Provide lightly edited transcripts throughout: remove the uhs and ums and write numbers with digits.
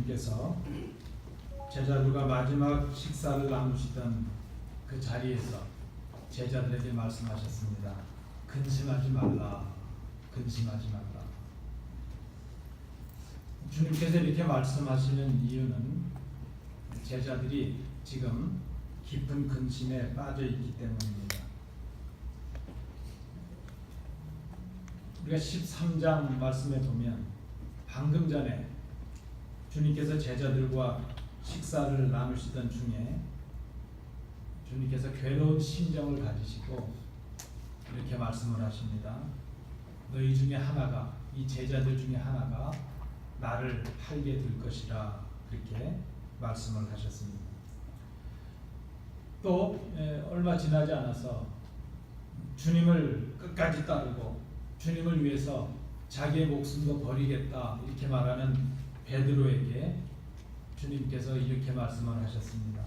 주님께서 제자들과 마지막 식사를 나누시던 그 자리에서 제자들에게 말씀하셨습니다. 근심하지 말라. 근심하지 말라. 주님께서 이렇게 말씀하시는 이유는 제자들이 지금 깊은 근심에 빠져 있기 때문입니다. 우리가 13장 말씀에 보면 방금 전에 주님께서 제자들과 식사를 나누시던 중에 주님께서 괴로운 심정을 가지시고 이렇게 말씀을 하십니다. 너희 중에 하나가, 이 제자들 중에 하나가 나를 팔게 될 것이라, 그렇게 말씀을 하셨습니다. 또 얼마 지나지 않아서 주님을 끝까지 따르고 주님을 위해서 자기의 목숨도 버리겠다, 이렇게 말하는 베드로에게 주님께서 이렇게 말씀을 하셨습니다.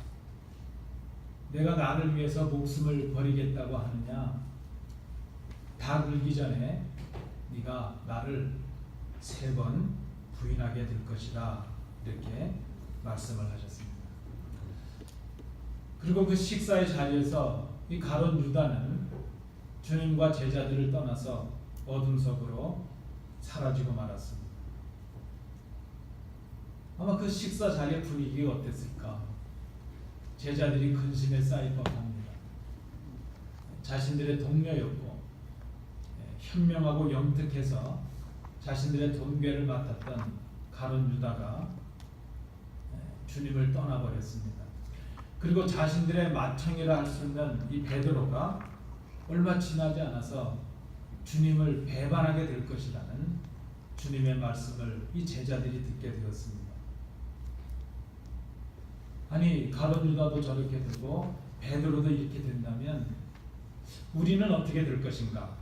내가 나를 위해서 목숨을 버리겠다고 하느냐? 다 굴기 전에 네가 나를 3번 부인하게 될 것이라, 이렇게 말씀을 하셨습니다. 그리고 그 식사의 자리에서 이 가룟 유다는 주님과 제자들을 떠나서 어둠 속으로 사라지고 말았습니다. 아마 그 식사 자리의 분위기가 어땠을까? 제자들이 근심에 쌓일 법합니다. 자신들의 동료였고 현명하고 영특해서 자신들의 돈괴를 맡았던 가룟 유다가 주님을 떠나버렸습니다. 그리고 자신들의 맏형이라 할 수 있는 이 베드로가 얼마 지나지 않아서 주님을 배반하게 될 것이라는 주님의 말씀을 이 제자들이 듣게 되었습니다. 아니, 가룟 유다도 저렇게 되고 베드로도 이렇게 된다면 우리는 어떻게 될 것인가?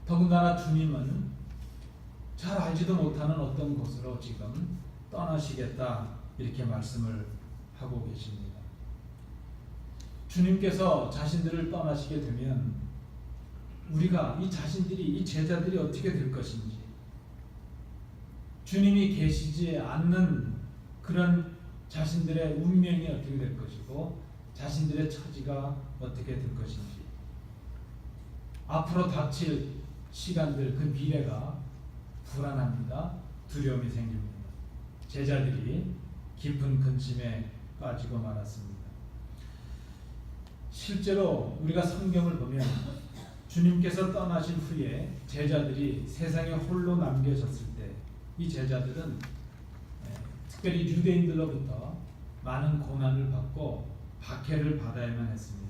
더군다나 주님은 잘 알지도 못하는 어떤 곳으로 지금 떠나시겠다, 이렇게 말씀을 하고 계십니다. 주님께서 자신들을 떠나시게 되면 우리가, 이 자신들이, 이 제자들이 어떻게 될 것인지, 주님이 계시지 않는 그런 자신들의 운명이 어떻게 될 것이고 자신들의 처지가 어떻게 될 것인지, 앞으로 닥칠 시간들, 그 미래가 불안합니다. 두려움이 생깁니다. 제자들이 깊은 근심에 빠지고 말았습니다. 실제로 우리가 성경을 보면 주님께서 떠나신 후에 제자들이 세상에 홀로 남겨졌을 때 이 제자들은 특별히 유대인들로부터 많은 고난을 받고 박해를 받아야만 했습니다.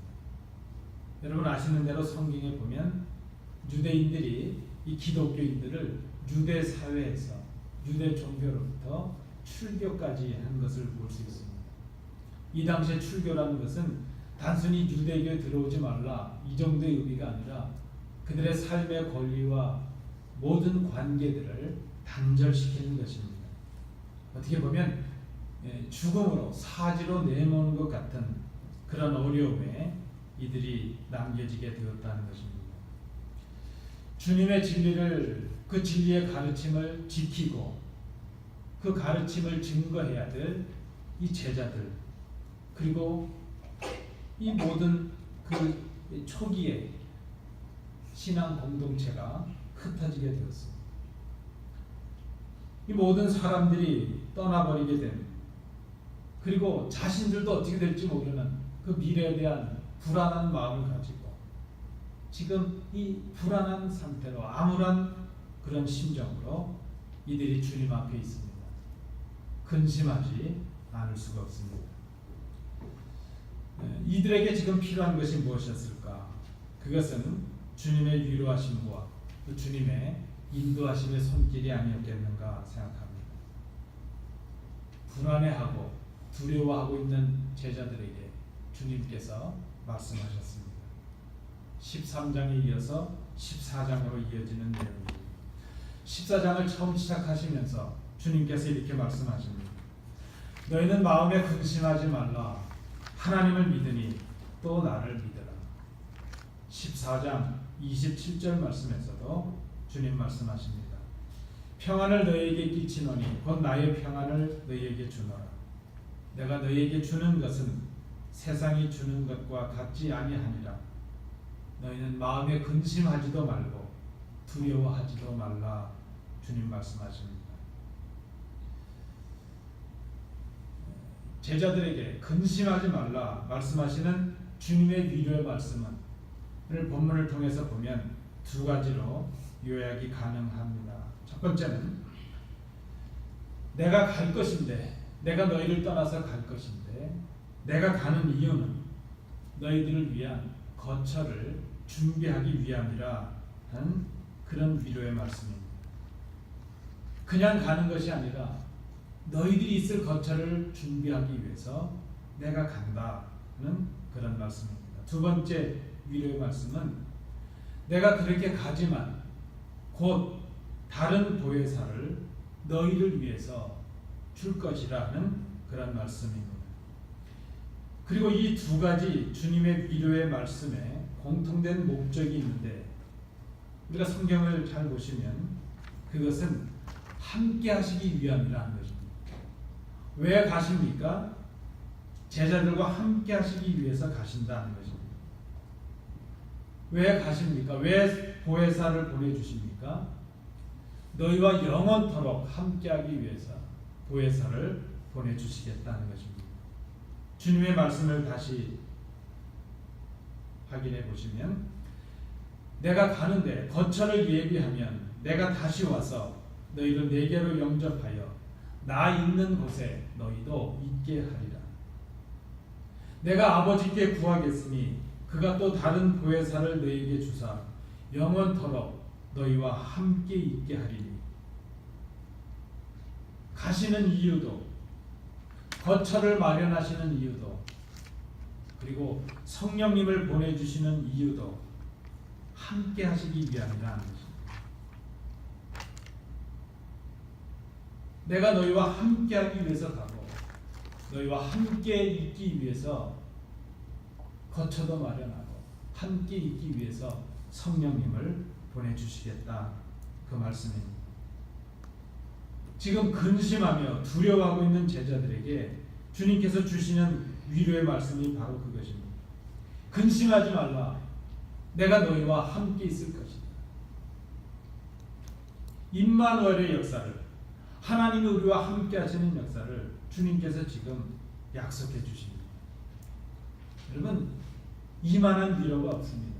여러분 아시는 대로 성경에 보면 유대인들이 이 기독교인들을 유대 사회에서, 유대 종교로부터 출교까지 한 것을 볼 수 있습니다. 이 당시에 출교라는 것은 단순히 유대교에 들어오지 말라, 이 정도의 의미가 아니라 그들의 삶의 권리와 모든 관계들을 단절시키는 것입니다. 어떻게 보면 죽음으로, 사지로 내모는 것 같은 그런 어려움에 이들이 남겨지게 되었다는 것입니다. 주님의 진리를, 그 진리의 가르침을 지키고 그 가르침을 증거해야 될 이 제자들, 그리고 이 모든 그 초기의 신앙 공동체가 흩어지게 되었습니다. 이 모든 사람들이 떠나버리게 된, 그리고 자신들도 어떻게 될지 모르는 그 미래에 대한 불안한 마음을 가지고 지금 이 불안한 상태로, 암울한 그런 심정으로 이들이 주님 앞에 있습니다. 근심하지 않을 수가 없습니다. 이들에게 지금 필요한 것이 무엇이었을까? 그것은 주님의 위로하심과 또 주님의 인도하심의 손길이 아니었겠는가 생각합니다. 불안해하고 두려워하고 있는 제자들에게 주님께서 말씀하셨습니다. 13장에 이어서 14장으로 이어지는 내용입니다. 14장을 처음 시작하시면서 주님께서 이렇게 말씀하십니다. 너희는 마음에 근심하지 말라. 하나님을 믿으니 또 나를 믿으라. 14장 27절 말씀에서도 주님 말씀하십니다. 평안을 너희에게 끼치노니 곧 나의 평안을 너희에게 주노라. 내가 너희에게 주는 것은 세상이 주는 것과 같지 아니하니라. 너희는 마음에 근심하지도 말고 두려워하지도 말라. 주님 말씀하십니다. 제자들에게 근심하지 말라 말씀하시는 주님의 위로의 말씀은 오늘 본문을 통해서 보면 두 가지로 요약이 가능합니다. 첫 번째는 내가 갈 것인데, 내가 너희를 떠나서 갈 것인데 내가 가는 이유는 너희들을 위한 거처를 준비하기 위함이라 하는 그런 위로의 말씀입니다. 그냥 가는 것이 아니라 너희들이 있을 거처를 준비하기 위해서 내가 간다는 그런 말씀입니다. 두 번째 위로의 말씀은 내가 그렇게 가지만 곧 다른 보혜사를 너희를 위해서 줄 것이라는 그런 말씀입니다. 그리고 이 두 가지 주님의 위로의 말씀에 공통된 목적이 있는데 우리가 성경을 잘 보시면 그것은 함께 하시기 위함이라는 것입니다. 왜 가십니까? 제자들과 함께 하시기 위해서 가신다는 것입니다. 왜 가십니까? 왜 보혜사를 보내주십니까? 너희와 영원토록 함께하기 위해서 보혜사를 보내주시겠다는 것입니다. 주님의 말씀을 다시 확인해 보시면 내가 가는데 거처를 예비하면 내가 다시 와서 너희를 내게로 영접하여 나 있는 곳에 너희도 있게 하리라. 내가 아버지께 구하겠으니 그가 또 다른 보혜사를 너희에게 주사 영원토록 너희와 함께 있게 하리니. 가시는 이유도, 거처를 마련하시는 이유도, 그리고 성령님을 보내주시는 이유도 함께 하시기 위함이라는 것입니다. 내가 너희와 함께 하기 위해서 가고 너희와 함께 있기 위해서 거처도 마련하고 함께 있기 위해서 성령님을 보내주시겠다, 그 말씀입니다. 지금 근심하며 두려워하고 있는 제자들에게 주님께서 주시는 위로의 말씀이 바로 그것입니다. 근심하지 말라. 내가 너희와 함께 있을 것이다. 임마누엘의 역사를, 하나님이 우리와 함께 하시는 역사를 주님께서 지금 약속해 주십니다. 여러분, 이만한 위로가 없습니다.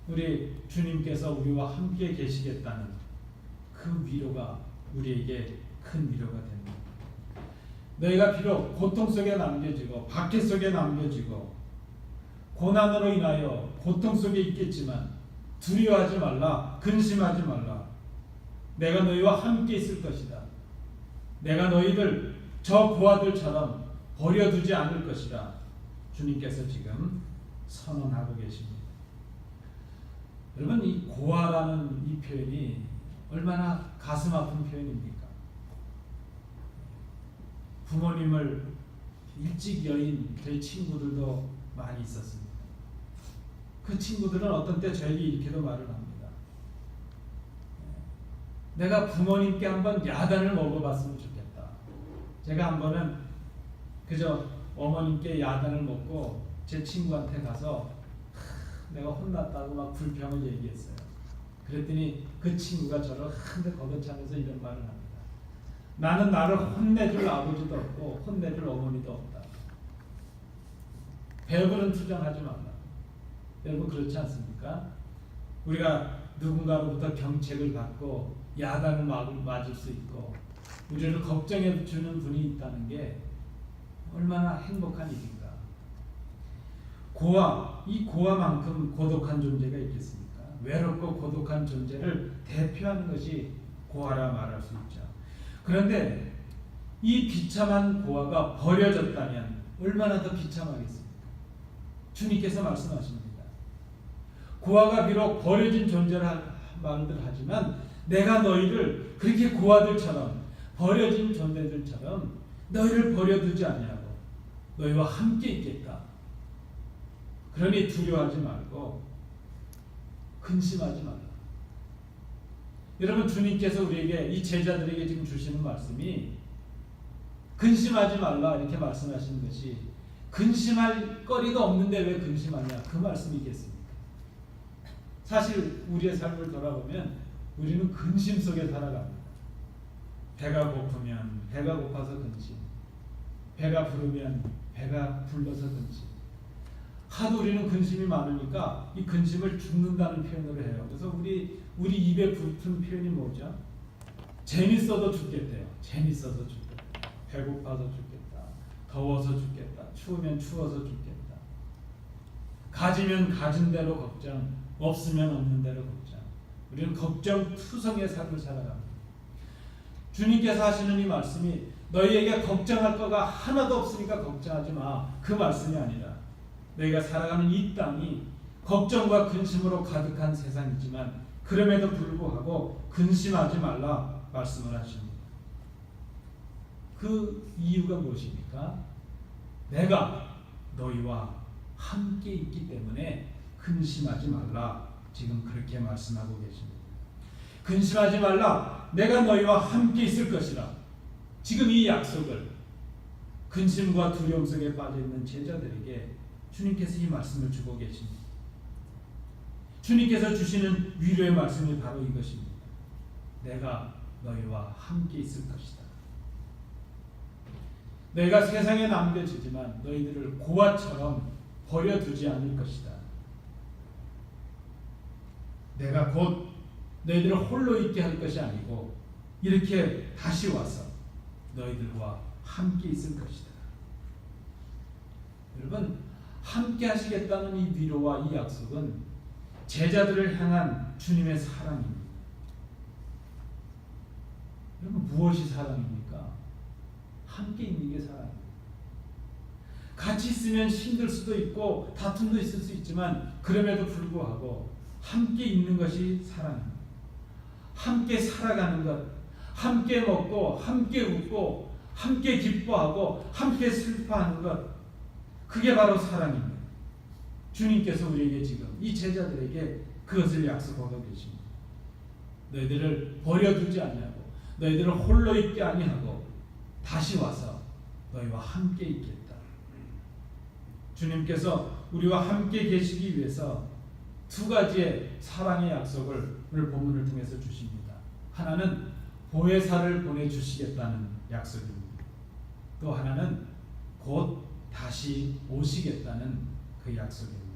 우리 주님께서 우리와 함께 계시겠다는 그 위로가 우리에게 큰 위로가 됩니다. 너희가 비록 고통 속에 남겨지고 박해 속에 남겨지고 고난으로 인하여 고통 속에 있겠지만 두려워하지 말라, 근심하지 말라. 내가 너희와 함께 있을 것이다. 내가 너희들 저 고아들처럼 버려두지 않을 것이다. 주님께서 지금 선언하고 계십니다. 여러분, 이 고아라는 이 표현이 얼마나 가슴 아픈 표현입니까? 부모님을 일찍 여인 저희 친구들도 많이 있었습니다. 그 친구들은 어떤 때 저에게 이렇게도 말을 합니다. 내가 부모님께 한번 야단을 먹어봤으면 좋겠다. 제가 한 번은 그저 어머님께 야단을 먹고 제 친구한테 가서 내가 혼났다고 막 불평을 얘기했어요. 그랬더니 그 친구가 저를 한대 걷어차면서 이런 말을 합니다. 나는 나를 혼내줄 아버지도 없고 혼내줄 어머니도 없다. 배부른 투정하지 말라. 여러분, 그렇지 않습니까? 우리가 누군가로부터 경책을 받고 야단을 맞을 수 있고 우리를 걱정해 주는 분이 있다는 게 얼마나 행복한 일인가. 이 고아만큼 고독한 존재가 있겠습니까? 외롭고 고독한 존재를 대표하는 것이 고아라 말할 수 있죠. 그런데 이 비참한 고아가 버려졌다면 얼마나 더 비참하겠습니까? 주님께서 말씀하십니다. 고아가 비록 버려진 존재라 말들 하지만 내가 너희를 그렇게 고아들처럼 버려진 존재들처럼 너희를 버려두지 아니하고 너희와 함께 있겠다. 그러니 두려워하지 말고 근심하지 말라. 여러분, 주님께서 우리에게, 이 제자들에게 지금 주시는 말씀이 근심하지 말라 이렇게 말씀하시는 것이, 근심할 거리가 없는데 왜 근심하냐, 그 말씀이겠습니까? 사실 우리의 삶을 돌아보면 우리는 근심 속에 살아갑니다. 배가 고프면 배가 고파서 근심, 배가 부르면 배가 불러서 근심. 하도 우리는 근심이 많으니까 이 근심을 죽는다는 표현을 해요. 그래서 우리 입에 붙은 표현이 뭐죠? 재밌어도 죽겠대요. 재밌어서 죽겠다. 배고파서 죽겠다. 더워서 죽겠다. 추우면 추워서 죽겠다. 가지면 가진 대로 걱정, 없으면 없는 대로 걱정. 우리는 걱정투성의 삶을 살아갑니다. 주님께서 하시는 이 말씀이 너희에게 걱정할 거가 하나도 없으니까 걱정하지 마, 그 말씀이 아니라, 너희가 살아가는 이 땅이 걱정과 근심으로 가득한 세상이지만 그럼에도 불구하고 근심하지 말라 말씀을 하십니다. 그 이유가 무엇입니까? 내가 너희와 함께 있기 때문에 근심하지 말라, 지금 그렇게 말씀하고 계십니다. 근심하지 말라, 내가 너희와 함께 있을 것이라. 지금 이 약속을 근심과 두려움 속에 빠져있는 제자들에게 주님께서 이 말씀을 주고 계십니다. 주님께서 주시는 위로의 말씀이 바로 이것입니다. 내가 너희와 함께 있을 것이다. 너희가 세상에 남겨지지만 너희들을 고아처럼 버려두지 않을 것이다. 내가 곧 너희들을 홀로 있게 할 것이 아니고 이렇게 다시 와서 너희들과 함께 있을 것이다. 여러분, 함께 하시겠다는 이 위로와 이 약속은 제자들을 향한 주님의 사랑입니다. 여러분, 무엇이 사랑입니까? 함께 있는 게 사랑입니다. 같이 있으면 힘들 수도 있고 다툼도 있을 수 있지만 그럼에도 불구하고 함께 있는 것이 사랑입니다. 함께 살아가는 것, 함께 먹고 함께 웃고 함께 기뻐하고 함께 슬퍼하는 것, 그게 바로 사랑입니다. 주님께서 우리에게 지금 이 제자들에게 그것을 약속하고 계십니다. 너희들을 버려두지 아니하고 너희들을 홀로 있게 아니하고 다시 와서 너희와 함께 있겠다. 주님께서 우리와 함께 계시기 위해서 두 가지의 사랑의 약속을 오늘 본문을 통해서 주십니다. 하나는 보혜사를 보내주시겠다는 약속입니다. 또 하나는 곧 다시 오시겠다는 그 약속입니다.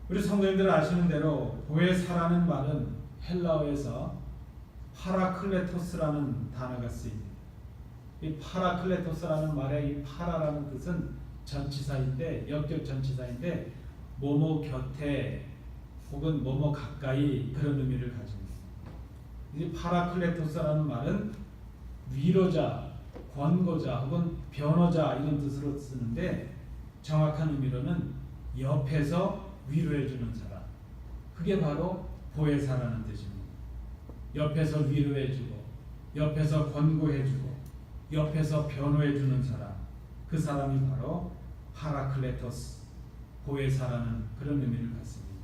우리 성도님들 아시는 대로 보혜사라는 말은 헬라어에서 파라클레토스라는 단어가 쓰입니다. 이 파라클레토스라는 말의 이 파라라는 뜻은 전치사인데, 역적 전치사인데 뭐뭐 곁에 혹은 뭐뭐 가까이 그런 의미를 가집니다. 이 파라클레토스라는 말은 위로자, 권고자 혹은 변호자 이런 뜻으로 쓰는데 정확한 의미로는 옆에서 위로해주는 사람, 그게 바로 보혜사라는 뜻입니다. 옆에서 위로해주고 옆에서 권고해주고 옆에서 변호해주는 사람, 그 사람이 바로 파라클레토스, 보혜사라는 그런 의미를 갖습니다.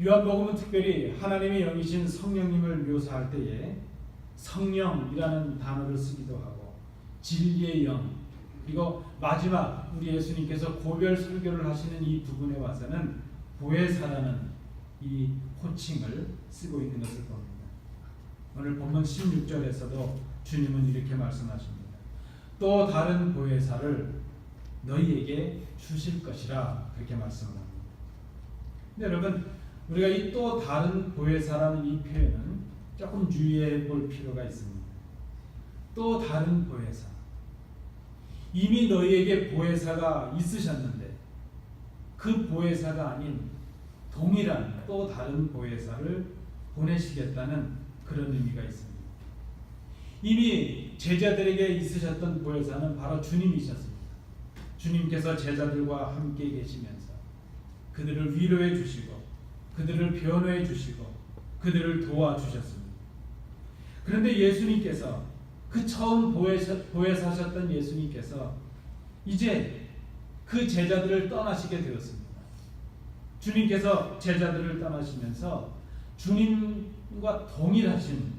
요한복음은 특별히 하나님의 영이신 성령님을 묘사할 때에 성령이라는 단어를 쓰기도 하고 진리의 영, 그리고 마지막 우리 예수님께서 고별 설교를 하시는 이 부분에 와서는 보혜사라는 이 호칭을 쓰고 있는 것을 봅니다. 오늘 본문 16절에서도 주님은 이렇게 말씀하십니다. 또 다른 보혜사를 너희에게 주실 것이라, 그렇게 말씀합니다. 근데 여러분, 우리가 이 또 다른 보혜사라는 이 표현은 조금 주의해 볼 필요가 있습니다. 또 다른 보혜사, 이미 너희에게 보혜사가 있으셨는데 그 보혜사가 아닌 동일한 또 다른 보혜사를 보내시겠다는 그런 의미가 있습니다. 이미 제자들에게 있으셨던 보혜사는 바로 주님이셨습니다. 주님께서 제자들과 함께 계시면서 그들을 위로해 주시고 그들을 변호해 주시고 그들을 도와주셨습니다. 그런데 예수님께서, 그 처음 보혜사셨던 예수님께서 이제 그 제자들을 떠나시게 되었습니다. 주님께서 제자들을 떠나시면서 주님과 동일하신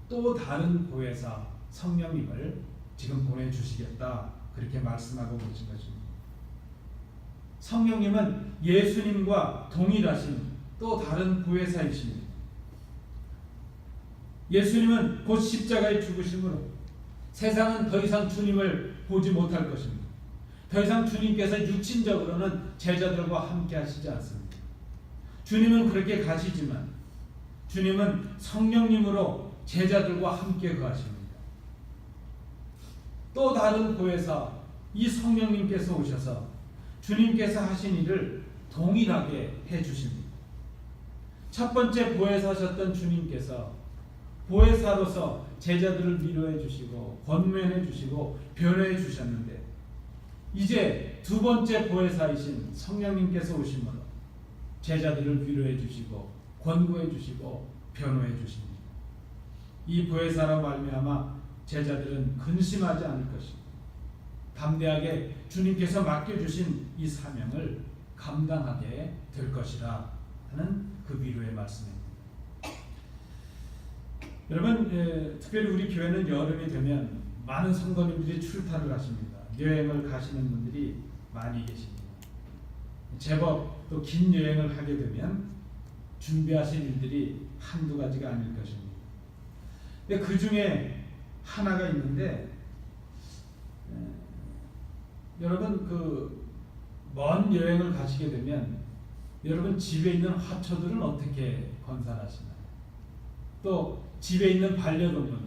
또 다른 보혜사 성령님을 지금 보내주시겠다 그렇게 말씀하고 계신 것입니다. 성령님은 예수님과 동일하신 또 다른 보혜사이십니다. 예수님은 곧 십자가에 죽으심으로 세상은 더 이상 주님을 보지 못할 것입니다. 더 이상 주님께서 육신적으로는 제자들과 함께 하시지 않습니다. 주님은 그렇게 가시지만 주님은 성령님으로 제자들과 함께 거하십니다. 또 다른 보혜사 이 성령님께서 오셔서 주님께서 하신 일을 동일하게 해주십니다. 첫 번째 보혜사셨던 주님께서 보혜사로서 제자들을 위로해 주시고 권면해 주시고 변호해 주셨는데 이제 두 번째 보혜사이신 성령님께서 오심으로 제자들을 위로해 주시고 권고해 주시고 변호해 주십니다. 이 보혜사로 말미암아 제자들은 근심하지 않을 것이고 담대하게 주님께서 맡겨주신 이 사명을 감당하게 될 것이라 하는 그 위로의 말씀입니다. 여러분, 특별히 우리 교회는 여름이 되면 많은 성도님들이 출타를 하십니다. 여행을 가시는 분들이 많이 계십니다. 제법 또 긴 여행을 하게 되면 준비하신 일들이 한두 가지가 아닐 것입니다. 근데 그 중에 하나가 있는데 여러분 그 먼 여행을 가시게 되면 여러분 집에 있는 화초들은 어떻게 건사하시나요? 또 집에 있는 반려동물,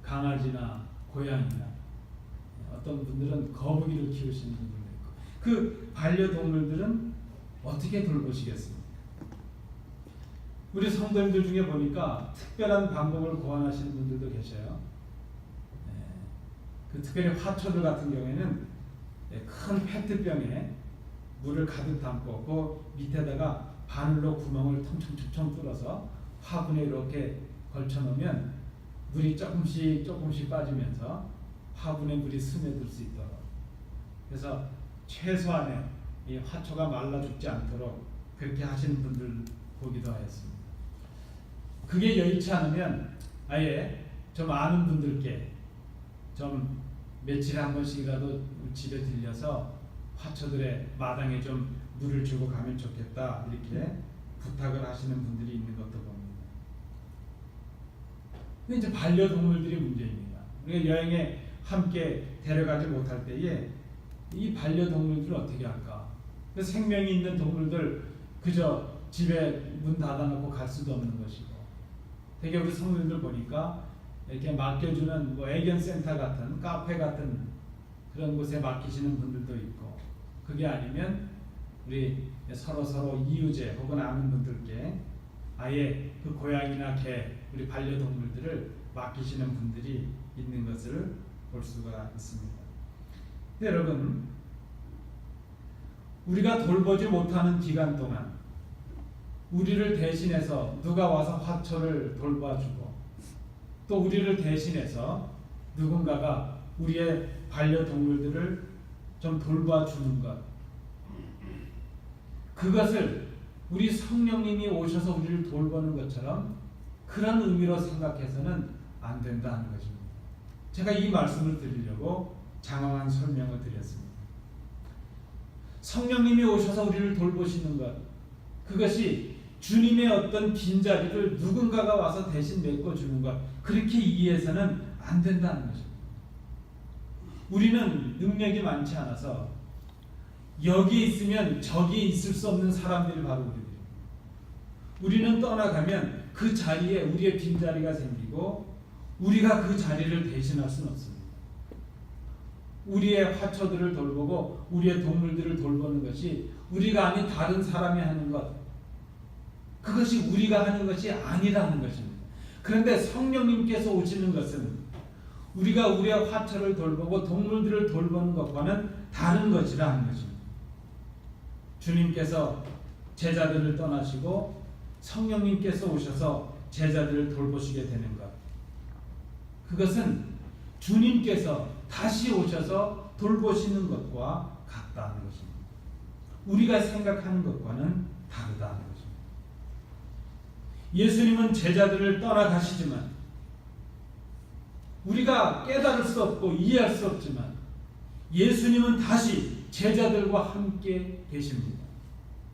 강아지나 고양이나 어떤 분들은 거북이를 키우시는 분들도 있고 그 반려동물들은 어떻게 돌보시겠습니까? 우리 성도님들 중에 보니까 특별한 방법을 고안하시는 분들도 계셔요. 그 특별히 화초들 같은 경우에는 큰 페트병에 물을 가득 담고 그 밑에다가 바늘로 구멍을 텅텅텅 뚫어서 화분에 이렇게 걸쳐 놓으면 물이 조금씩 빠지면서 화분에 물이 스며들 수 있도록 그래서 최소한의 이 화초가 말라 죽지 않도록 그렇게 하시는 분들 보기도 하였습니다. 그게 여의치 않으면 아예 좀 아는 분들께 좀 며칠에 한 번씩이라도 집에 들려서 화초들의 마당에 좀 물을 주고 가면 좋겠다 이렇게 부탁을 하시는 분들이 있는 것도 봅니다. 근데 이제 반려동물들이 문제입니다. 우리가 여행에 함께 데려가지 못할 때에 이 반려동물들을 어떻게 할까? 그래서 생명이 있는 동물들 그저 집에 문 닫아놓고 갈 수도 없는 것이고 되게 우리 성도님들 보니까 이렇게 맡겨주는 뭐 애견센터 같은 카페 같은 그런 곳에 맡기시는 분들도 있고 그게 아니면 우리 서로 이웃에 혹은 아는 분들께 아예 그 고양이나 개 우리 반려동물들을 맡기시는 분들이 있는 것을 볼 수가 있습니다. 근데 여러분 우리가 돌보지 못하는 기간 동안 우리를 대신해서 누가 와서 화초를 돌봐주고 또 우리를 대신해서 누군가가 우리의 반려동물들을 좀 돌봐주는 것 그것을 우리 성령님이 오셔서 우리를 돌보는 것처럼 그런 의미로 생각해서는 안 된다는 것입니다. 제가 이 말씀을 드리려고 장황한 설명을 드렸습니다. 성령님이 오셔서 우리를 돌보시는 것 그것이 주님의 어떤 빈자리를 누군가가 와서 대신 메꿔주는 것 그렇게 이해해서는 안 된다는 것입니다. 우리는 능력이 많지 않아서 여기 있으면 저기 있을 수 없는 사람들이 바로 우리들입니다. 우리는 떠나가면 그 자리에 우리의 빈자리가 생기고 우리가 그 자리를 대신할 수는 없습니다. 우리의 화초들을 돌보고 우리의 동물들을 돌보는 것이 우리가 아닌 다른 사람이 하는 것 그것이 우리가 하는 것이 아니라는 것입니다. 그런데 성령님께서 오시는 것은 우리가 우리의 화초를 돌보고 동물들을 돌보는 것과는 다른 것이라 하는 것입니다. 주님께서 제자들을 떠나시고 성령님께서 오셔서 제자들을 돌보시게 되는 것 그것은 주님께서 다시 오셔서 돌보시는 것과 같다는 것입니다. 우리가 생각하는 것과는 다르다는 것입니다. 예수님은 제자들을 떠나가시지만 우리가 깨달을 수 없고 이해할 수 없지만 예수님은 다시 제자들과 함께 계십니다.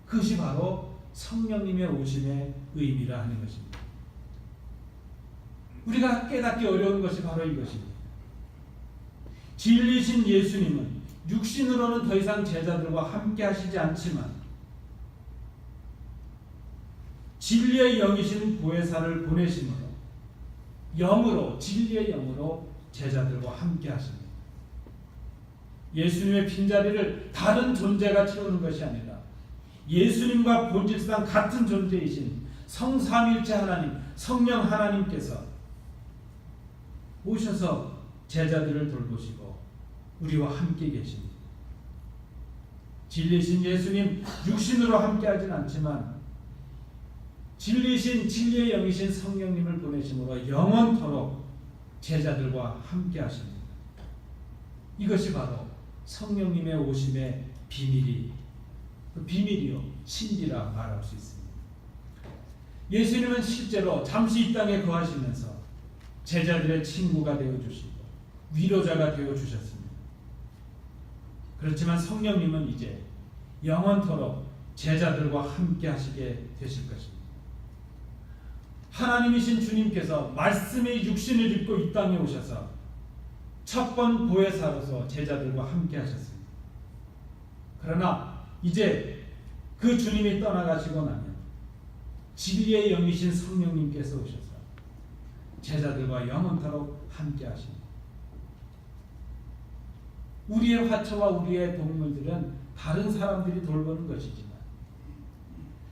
그것이 바로 성령님의 오심의 의미라 하는 것입니다. 우리가 깨닫기 어려운 것이 바로 이것입니다. 진리신 예수님은 육신으로는 더 이상 제자들과 함께 하시지 않지만 진리의 영이신 보혜사를 보내심으로 영으로, 진리의 영으로 제자들과 함께 하십니다. 예수님의 빈자리를 다른 존재가 채우는 것이 아니라 예수님과 본질상 같은 존재이신 성삼일체 하나님, 성령 하나님께서 오셔서 제자들을 돌보시고 우리와 함께 계십니다. 진리신 예수님 육신으로 함께 하진 않지만 진리신 진리의 영이신 성령님을 보내심으로 영원토록 제자들과 함께 하십니다. 이것이 바로 성령님의 오심의 비밀이요 신비라 말할 수 있습니다. 예수님은 실제로 잠시 이 땅에 거하시면서 제자들의 친구가 되어주시고 위로자가 되어주셨습니다. 그렇지만 성령님은 이제 영원토록 제자들과 함께 하시게 되실 것입니다. 하나님이신 주님께서 말씀의 육신을 입고 이 땅에 오셔서 첫 번 보혜사로서 제자들과 함께 하셨습니다. 그러나 이제 그 주님이 떠나가시고 나면 진리의 영이신 성령님께서 오셔서 제자들과 영원토록 함께 하십니다. 우리의 화처와 우리의 동물들은 다른 사람들이 돌보는 것이지만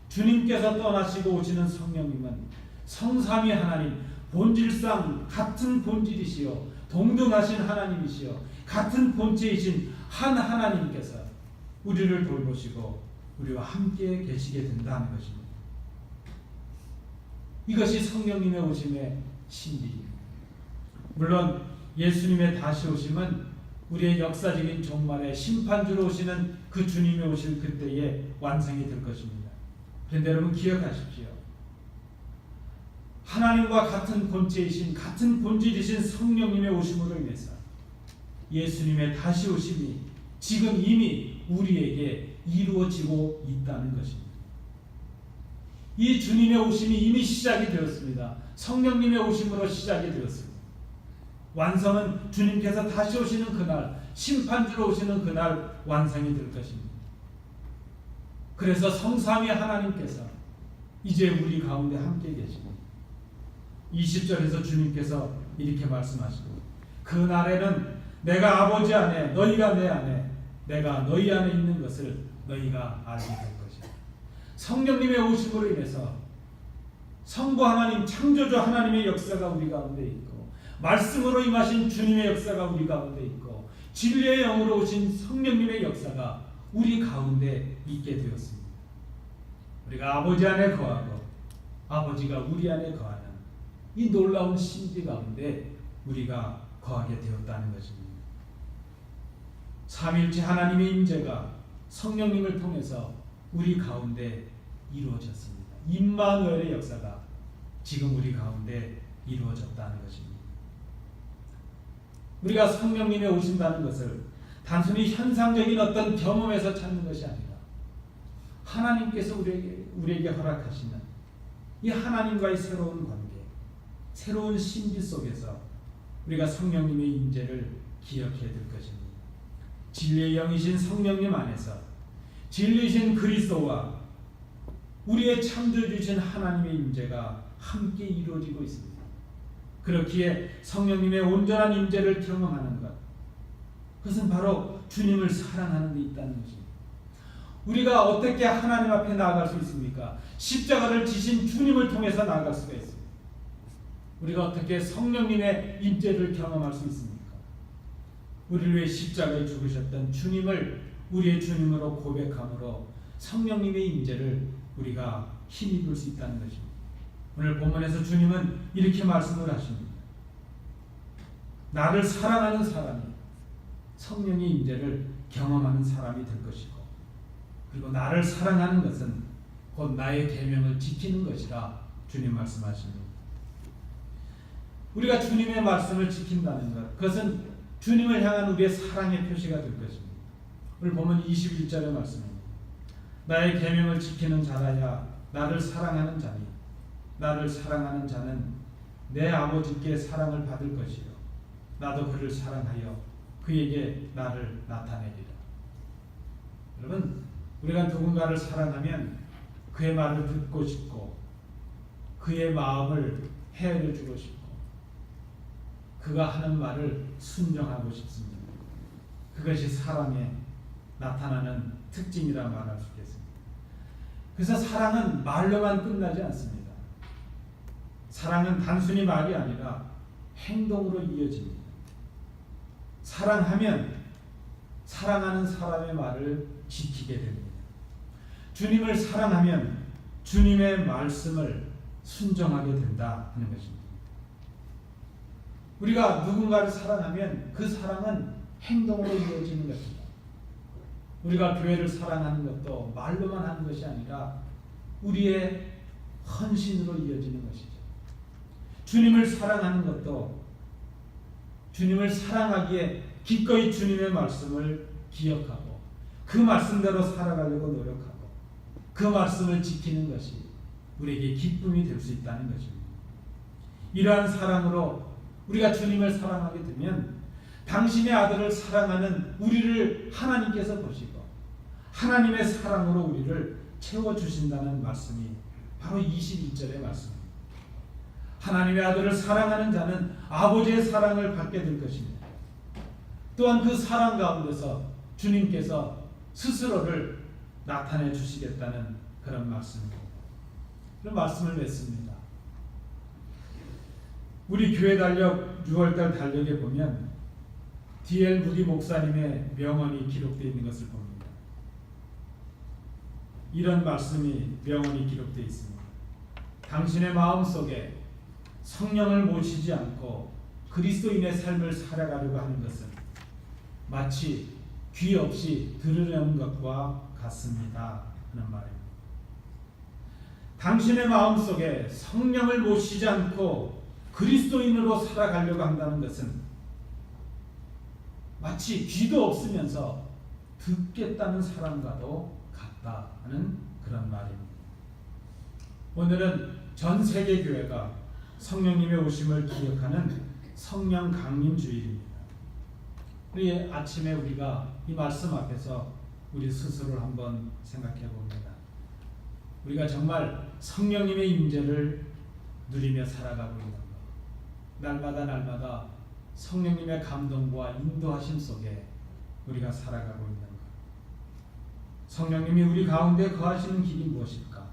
주님께서 떠나시고 오시는 성령님은 성삼위 하나님, 본질상 같은 본질이시요 동등하신 하나님이시요 같은 본체이신 한 하나님께서 우리를 돌보시고 우리와 함께 계시게 된다는 것입니다. 이것이 성령님의 오심의 신비입니다. 물론 예수님의 다시 오심은 우리의 역사적인 종말에 심판주로 오시는 그 주님이 오실 그때에 완성이 될 것입니다. 그런데 여러분 기억하십시오. 하나님과 같은 본체이신 같은 본질이신 성령님의 오심으로 인해서 예수님의 다시 오심이 지금 이미 우리에게 이루어지고 있다는 것입니다. 이 주님의 오심이 이미 시작이 되었습니다. 성령님의 오심으로 시작이 되었습니다. 완성은 주님께서 다시 오시는 그날, 심판주로 오시는 그날 완성이 될 것입니다. 그래서 성삼위 하나님께서 이제 우리 가운데 함께 계십니다. 20절에서 주님께서 이렇게 말씀하시고 그날에는 내가 아버지 안에 너희가 내 안에 내가 너희 안에 있는 것을 너희가 알게 될 것이다. 성령님의 오심으로 인해서 성부 하나님 창조주 하나님의 역사가 우리 가운데 있고 말씀으로 임하신 주님의 역사가 우리 가운데 있고 진리의 영으로 오신 성령님의 역사가 우리 가운데 있게 되었습니다. 우리가 아버지 안에 거하고 아버지가 우리 안에 거하는 이 놀라운 신비 가운데 우리가 거하게 되었다는 것입니다. 삼일체 하나님의 임재가 성령님을 통해서 우리 가운데 이루어졌습니다. 임마누엘의 역사가 지금 우리 가운데 이루어졌다는 것입니다. 우리가 성령님이 오신다는 것을 단순히 현상적인 어떤 경험에서 찾는 것이 아니라 하나님께서 우리에게 허락하시는 이 하나님과의 새로운 관계, 새로운 신비 속에서 우리가 성령님의 임재를 기억해야 될 것입니다. 진리의 영이신 성령님 안에서 진리이신 그리스도와 우리의 창조주신 하나님의 임재가 함께 이루어지고 있습니다. 그렇기에 성령님의 온전한 임재를 경험하는 것, 그것은 바로 주님을 사랑하는 데 있다는 것입니다. 우리가 어떻게 하나님 앞에 나아갈 수 있습니까? 십자가를 지신 주님을 통해서 나아갈 수가 있습니다. 우리가 어떻게 성령님의 임재를 경험할 수 있습니까? 우리를 위해 십자가에 죽으셨던 주님을 우리의 주님으로 고백함으로 성령님의 임재를 우리가 힘입을 수 있다는 것입니다. 오늘 본문에서 주님은 이렇게 말씀을 하십니다. 나를 사랑하는 사람이 성령의 임재를 경험하는 사람이 될 것이고, 그리고 나를 사랑하는 것은 곧 나의 계명을 지키는 것이라 주님 말씀하십니다. 우리가 주님의 말씀을 지킨다는 것, 그것은 주님을 향한 우리의 사랑의 표시가 될 것입니다. 오늘 보면 21절의 말씀입니다. 나의 계명을 지키는 자라야 나를 사랑하는 자니 나를 사랑하는 자는 내 아버지께 사랑을 받을 것이요 나도 그를 사랑하여 그에게 나를 나타내리라. 여러분, 우리가 누군가를 사랑하면 그의 말을 듣고 싶고 그의 마음을 헤아려 주고 싶고 그가 하는 말을 순종하고 싶습니다. 그것이 사랑에 나타나는 특징이라 말할 수 있겠습니다. 그래서 사랑은 말로만 끝나지 않습니다. 사랑은 단순히 말이 아니라 행동으로 이어집니다. 사랑하면 사랑하는 사람의 말을 지키게 됩니다. 주님을 사랑하면 주님의 말씀을 순종하게 된다 하는 것입니다. 우리가 누군가를 사랑하면 그 사랑은 행동으로 이어지는 것입니다. 우리가 교회를 사랑하는 것도 말로만 하는 것이 아니라 우리의 헌신으로 이어지는 것이죠. 주님을 사랑하는 것도 주님을 사랑하기에 기꺼이 주님의 말씀을 기억하고 그 말씀대로 살아가려고 노력하고 그 말씀을 지키는 것이 우리에게 기쁨이 될 수 있다는 것입니다. 이러한 사랑으로 우리가 주님을 사랑하게 되면 당신의 아들을 사랑하는 우리를 하나님께서 보시고 하나님의 사랑으로 우리를 채워주신다는 말씀이 바로 21절의 말씀입니다. 하나님의 아들을 사랑하는 자는 아버지의 사랑을 받게 될 것입니다. 또한 그 사랑 가운데서 주님께서 스스로를 나타내 주시겠다는 그런 말씀입니다. 그런 말씀을 맺습니다. 우리 교회 달력 6월달 달력에 보면 D.L. 무디 목사님의 명언이 기록되어 있는 것을 봅니다. 이런 말씀이 명언이 기록되어 있습니다. 당신의 마음속에 성령을 모시지 않고 그리스도인의 삶을 살아가려고 하는 것은 마치 귀 없이 들으려는 것과 같습니다 하는 말입니다. 당신의 마음속에 성령을 모시지 않고 그리스도인으로 살아가려고 한다는 것은 마치 귀도 없으면서 듣겠다는 사람과도 같다 하는 그런 말입니다. 오늘은 전 세계 교회가 성령님의 오심을 기억하는 성령 강림 주일입니다. 우리 아침에 우리가 이 말씀 앞에서 우리 스스로를 한번 생각해 봅니다. 우리가 정말 성령님의 임재를 누리며 살아가고 있는 것, 날마다 성령님의 감동과 인도하심 속에 우리가 살아가고 있는 것, 성령님이 우리 가운데 거하시는 길이 무엇일까?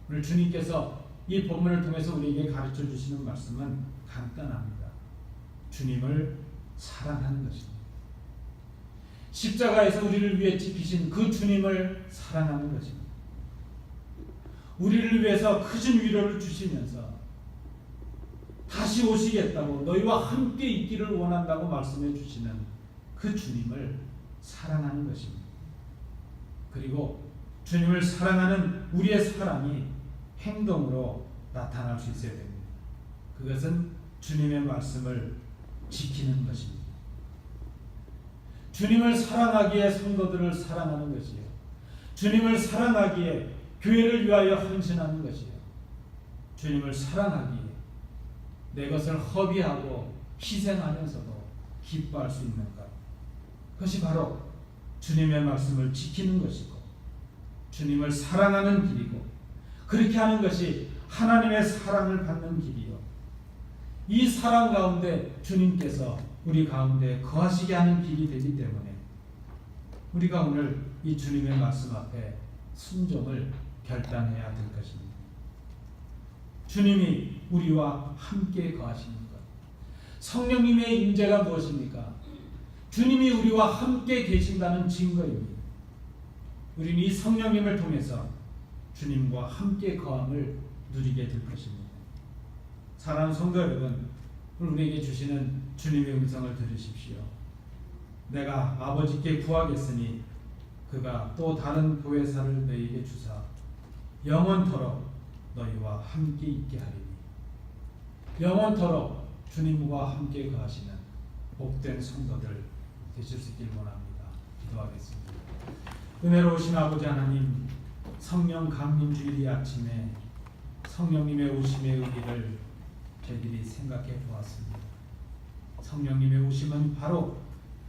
오늘 주님께서 이 본문을 통해서 우리에게 가르쳐 주시는 말씀은 간단합니다. 주님을 사랑하는 것입니다. 십자가에서 우리를 위해 지키신 그 주님을 사랑하는 것입니다. 우리를 위해서 크신 위로를 주시면서 다시 오시겠다고 너희와 함께 있기를 원한다고 말씀해 주시는 그 주님을 사랑하는 것입니다. 그리고 주님을 사랑하는 우리의 사랑이 행동으로 나타날 수 있어야 됩니다. 그것은 주님의 말씀을 지키는 것입니다. 주님을 사랑하기에 성도들을 사랑하는 것이요, 주님을 사랑하기에 교회를 위하여 헌신하는 것이요, 주님을 사랑하기에 내 것을 허비하고 희생하면서도 기뻐할 수 있는 것, 그것이 바로 주님의 말씀을 지키는 것이고 주님을 사랑하는 길이고, 그렇게 하는 것이 하나님의 사랑을 받는 길이요, 이 사랑 가운데 주님께서 우리 가운데 거하시게 하는 길이 되기 때문에 우리가 오늘 이 주님의 말씀 앞에 순종을 결단해야 될 것입니다. 주님이 우리와 함께 거하시는 것, 성령님의 임재가 무엇입니까? 주님이 우리와 함께 계신다는 증거입니다. 우리는 이 성령님을 통해서 주님과 함께 거함을 누리게 될 것입니다. 사랑하는 성도 여러분, 우리에게 주시는 주님의 음성을 들으십시오. 내가 아버지께 구하겠으니 그가 또 다른 보혜사를 너희에게 주사 영원토록 너희와 함께 있게 하리니 영원토록 주님과 함께 거하시는 복된 성도들 되실 수 있길 원합니다. 기도하겠습니다. 은혜로우신 아버지 하나님, 성령 강림 주일이 아침에 성령님의 오심의 의미를 저희들이 생각해 보았습니다. 성령님의 오심은 바로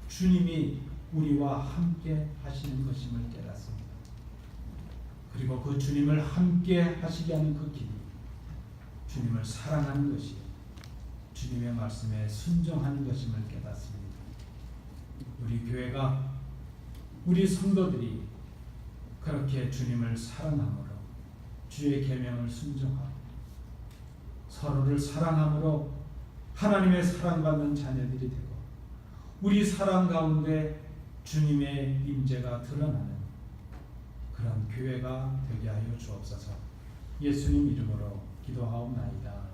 주님이 우리와 함께 하시는 것임을 깨닫습니다. 그리고 그 주님을 함께 하시게 하는 그 길이 주님을 사랑하는 것이 주님의 말씀에 순종하는 것임을 깨닫습니다. 우리 교회가, 우리 성도들이 그렇게 주님을 사랑함으로 주의 계명을 순종하고 서로를 사랑함으로 하나님의 사랑받는 자녀들이 되고 우리 사랑 가운데 주님의 임재가 드러나는 그런 교회가 되게 하여 주옵소서. 예수님 이름으로 기도하옵나이다.